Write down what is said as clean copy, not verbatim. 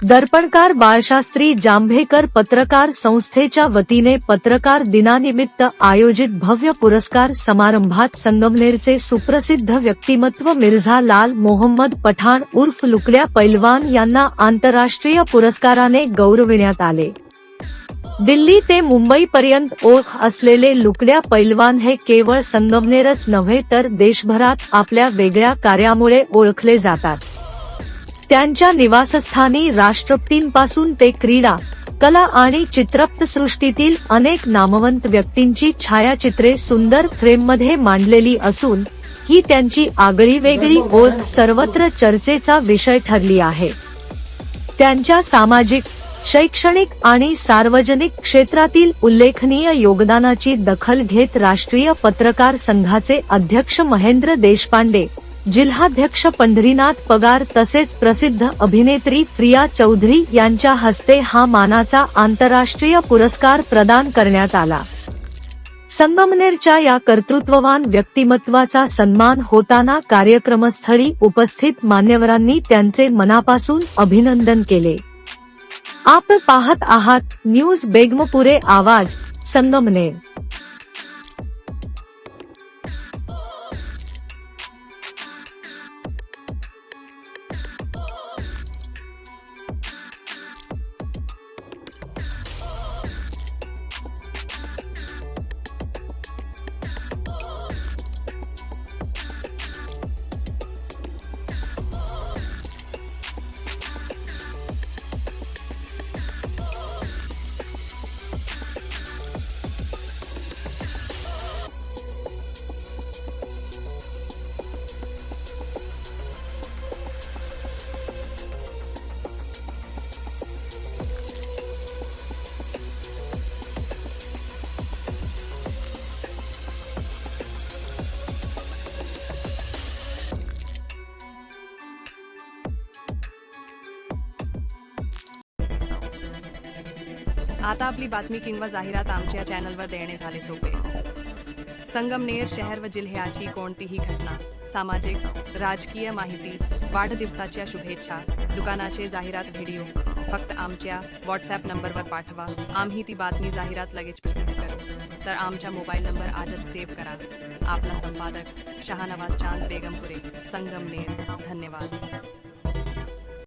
दर्पणकार बाळशास्त्री जांभेकर पत्रकार संस्थेच्या वतीने पत्रकार दिनानिमित्त आयोजित भव्य पुरस्कार समारंभात संगमनेरचे सुप्रसिद्ध व्यक्तिमत्व मिर्झा लाल मोहम्मद पठाण उर्फ लुकड्या पैलवान यांना आंतरराष्ट्रीय पुरस्काराने गौरविण्यात आले। दिल्ली ते मुंबईपर्यंत ओळख असलेले लुकड्या पैलवान हे केवळ संगमनेरच नव्हे तर देशभरात आपल्या वेगळ्या कार्यामुळे ओळखले जातात। त्यांच्या निवासस्थानी राष्ट्रपतींपासून ते क्रीडा, कला आणि चित्रपटसृष्टीतील अनेक नामवंत व्यक्तींची छायाचित्रे सुंदर फ्रेममध्ये मांडलेली असून ही त्यांची आगळीवेगळी ओळख सर्वत्र चर्चेचा विषय ठरली आहे। त्यांच्या सामाजिक, शैक्षणिक आणि सार्वजनिक क्षेत्रातील उल्लेखनीय योगदानाची दखल घेत राष्ट्रीय पत्रकार संघाचे अध्यक्ष महेंद्र देशपांडे, जिल्हाध्यक्ष पंढरीनाथ पगार तसेच प्रसिद्ध अभिनेत्री प्रिया चौधरी यांच्या हस्ते हा मानाचा आंतरराष्ट्रीय पुरस्कार प्रदान करण्यात आला। संगमनेरच्या या कर्तृत्ववान व्यक्तिमत्वाचा सन्मान होताना कार्यक्रमस्थळी उपस्थित मान्यवरांनी त्यांचे मनापासून अभिनंदन केले। आपण पाहत आहात न्यूज बेगमपुरे आवाज संगमनेर। आता आपली बातमी किंवा जाहिरात आमच्या चॅनलवर देणे झाले सोपे। संगमनेर शहर व जिल्ह्याची कोणतीही घटना, सामाजिक, राजकीय माहिती, वाढदिवसाच्या शुभेच्छा, दुकानाचे जाहिरात व्हिडिओ फक्त आमच्या व्हॉट्सॲप नंबरवर पाठवा। आम्ही ती बातमी जाहिरात लगेच प्रसिद्ध करू। तर आमचा मोबाईल नंबर आजच सेव्ह करा। आपला संपादक शाहनवाज चांद बेगमपुरे, संगमनेर। धन्यवाद।